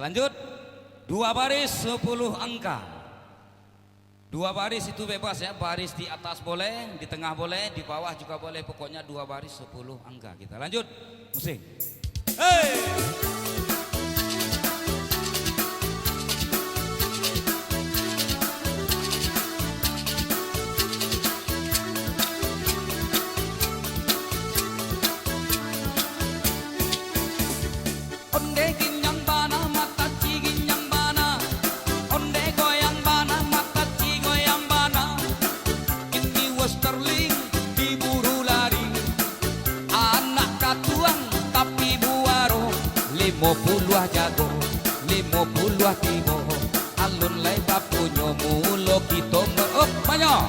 lanjut. 2 baris 10 angka. 2 baris itu bebas ya, baris di atas boleh, di tengah boleh, di bawah juga boleh, pokoknya 2 baris 10 angka. Kita lanjut, musik. Hey! Onde ginyang bana mata ciginyang bana, onde goyang bana mata ci goyang bana. Ini Westerling diburu lari, anak katuang tapi buaro. 50 jago, 50 tibo, alun lai bapunyo mulo kita merop banyak.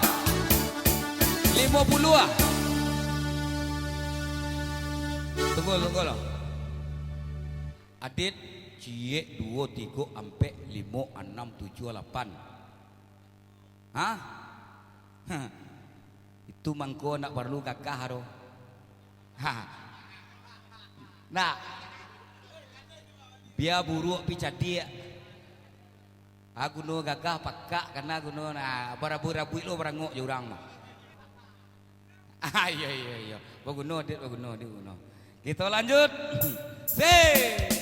50. Tunggu loh. Adit cie 2 3 ampe 5 6 7 8. Hah? Itu mangko nak perlu kakak haro. Hah. Nah. Biar buruk picadi. Aku no gagah pakak karena aku no na barabu-rabu lo barangok jurang mah. Iya. Baguno dit baguno. Kita lanjut. Say.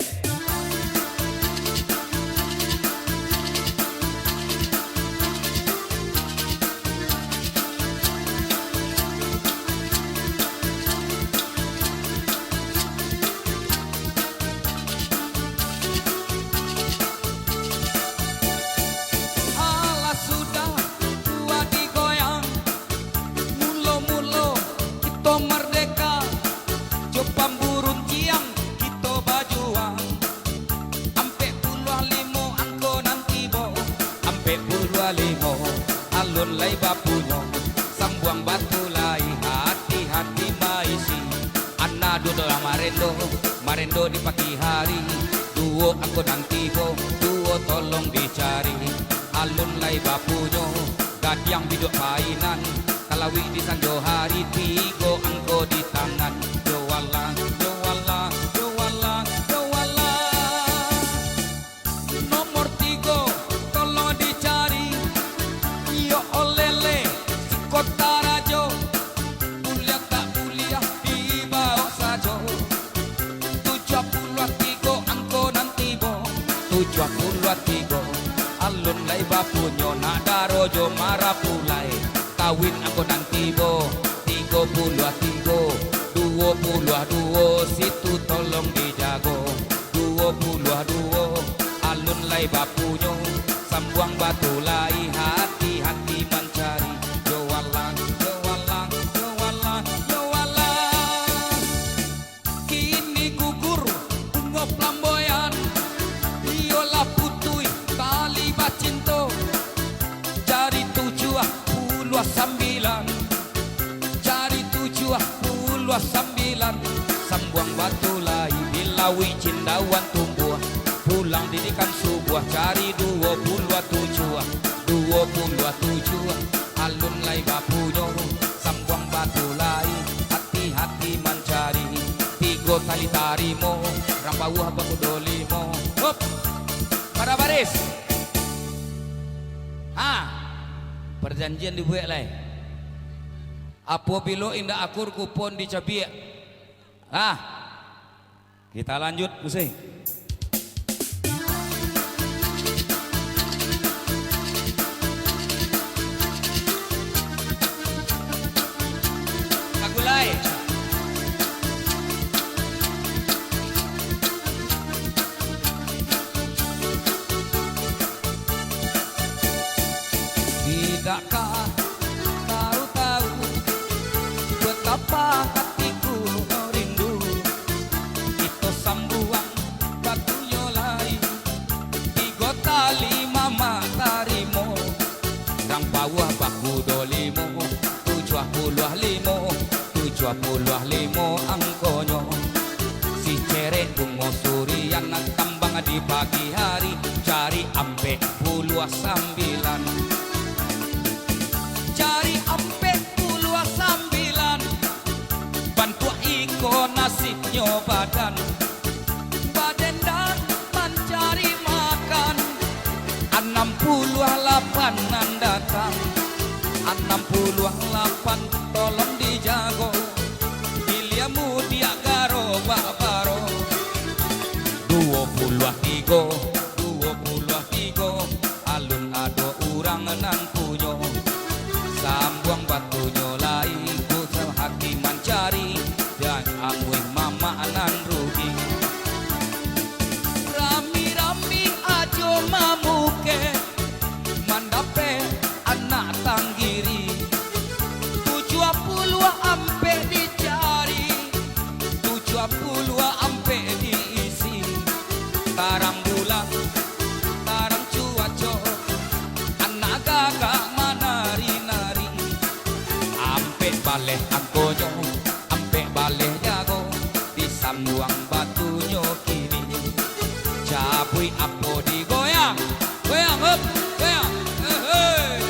Alun lai bapunyo sambuang batu lai hati-hati maisi anna do marendo di pagi hari duo aku nanti bo duo tolong dicari alun lai bapunyo gadiang biduk painan kalawi di sanjo hari tigo angko di tangan joala nomor 3 tolong dicari yo olele si kota rajo kuliah tak kuliah di bawah sajo 73 angko nanti bo 73 alun lai bapunyo nada rojo marapulai kawin angko nanti bo 33 22 situ tolong dijago 22 alun lai bapunyo sambuang batu lai hati-hati mencari jowalang kini gugur bunga flamboyan yola putui tali bacinto cari 79 cari 79 sambuang batu lai dilawi cindawan tumbuh pulang didikan subuh cari 27 alun lai bapunyo sambuang batu lai hati-hati mencari 3 tali tarimo rambawah bakudolimo hop pada baris perjanjian dibuat lai apabila indah akur kupon dicabiak kita lanjut musik. Tidakkah kau tahu betapa hatiku rindu itu sambuang batu yolai 3 tali mama tarimo rang bawah baku dolimo 75 angkonyo si cerek bungo surian tambang di pagi hari cari ampe 9 cari ampe 9 bantu iko nasibnya badan dan mencari 68 datang, 68 tolong dijago, Iliamu dia garo baro, 23 alun ado urang nan punyo, sambuang batunyo lai ku hakiman cari dan amui mama nan rugi. Rami-rami ajo mamuke mandape anak tanggiri, 70 ampe dicari, 70 ampe diisi, tarang bulan tarang cuaco anak gagak manari-nari, ampe baleh angkonyo ampe baleh jago disambuang batunyo kiri, cabui apo digoyang goyang hop goyang hey.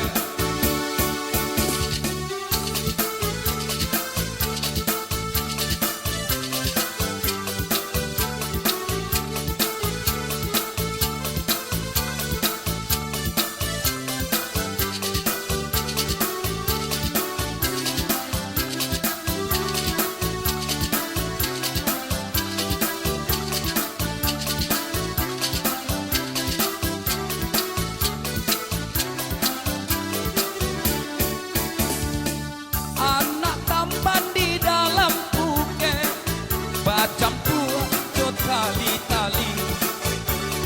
Anak tampan di dalam Phuket, bacampur jo tali-tali,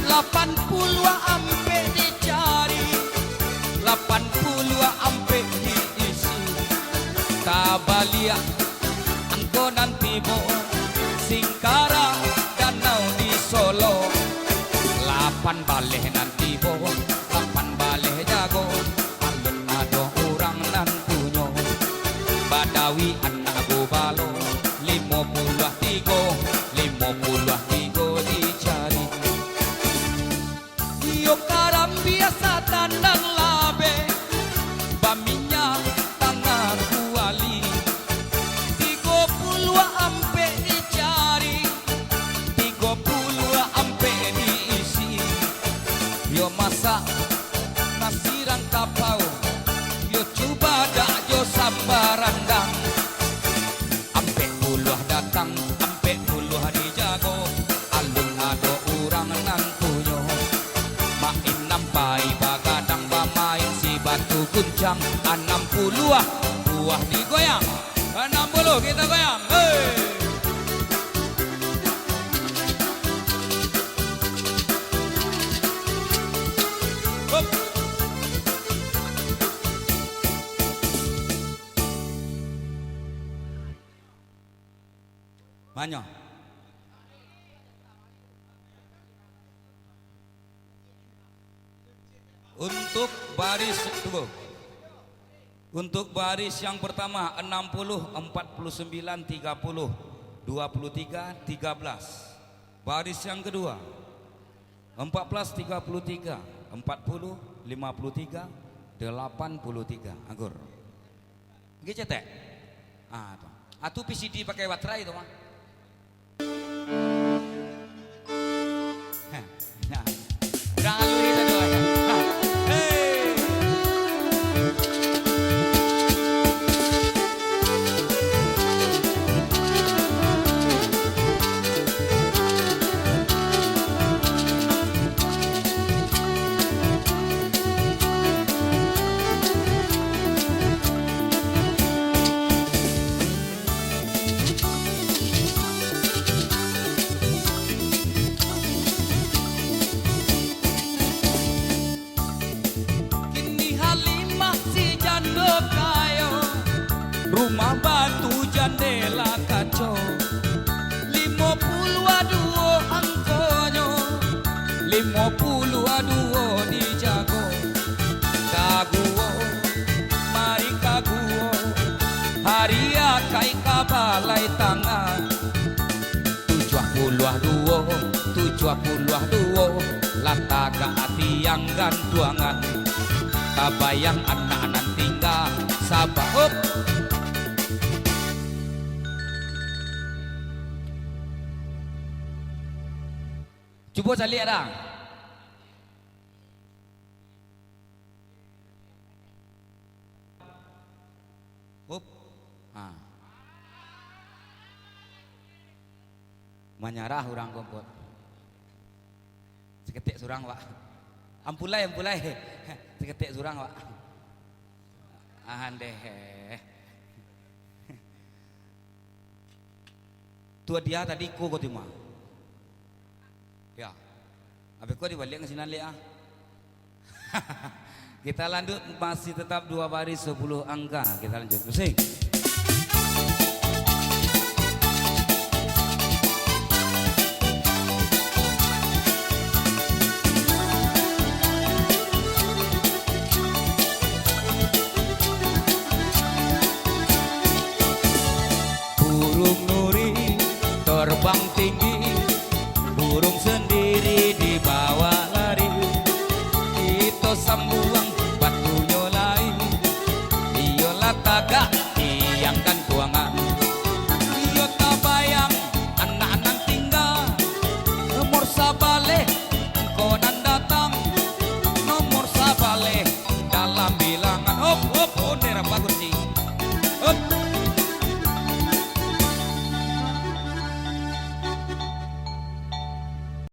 80 ampe dicari, 80 ampe diisi, Kabalia angkonan tibo, Singkara danau di Solo, 8 baleh nan tibo, 8 baleh jago, alun ado urang nan punyo, Badawi anak gobalo, 53 dicari. Yo karam biasa tandang labe, baminya tangan kuali, 30 ampe dicari, 30 ampe diisi. Yo masak nasi rangkapau, yo coba dak yo sambarandang, ampe puluh datang, ampe puluh dijago, alun ado urang nan punyo, main nampai bagadang bamain si batu guncang, 60 buah digoyang, 60 kita goyang, hey. Hop. Banyak. Untuk baris tunggu. Untuk baris yang pertama 60 49 30 23 13. Baris yang kedua 14 33 40 53 83. Anggur. Nggih cetek. Ah, tuh. Atu PCD pakai baterai itu mah. Nah, jangan lu itu doanya. Hey. Rumah batu jendela kaco, 52 angkonyo, 52 dijago, kaguo, mari kaguo, haria kai kabalai tangan, 72 lataga hati yang gantuangan, kabayang anak-anak tinggal sabahop. Coba saya lihat dah. Ah. Menyerah orang kompot. Seketik surang Pak. Ampulai. Seketik surang Pak. Andeh. Tua dia tadi ko timah. Ya. Apa kau dibalik ke sini ah? Kita lanjut masih tetap 2 baris 10 angka. Kita lanjut musik. Burung nuri terbang tinggi, burung sendiri di bawah lari. Itu sambut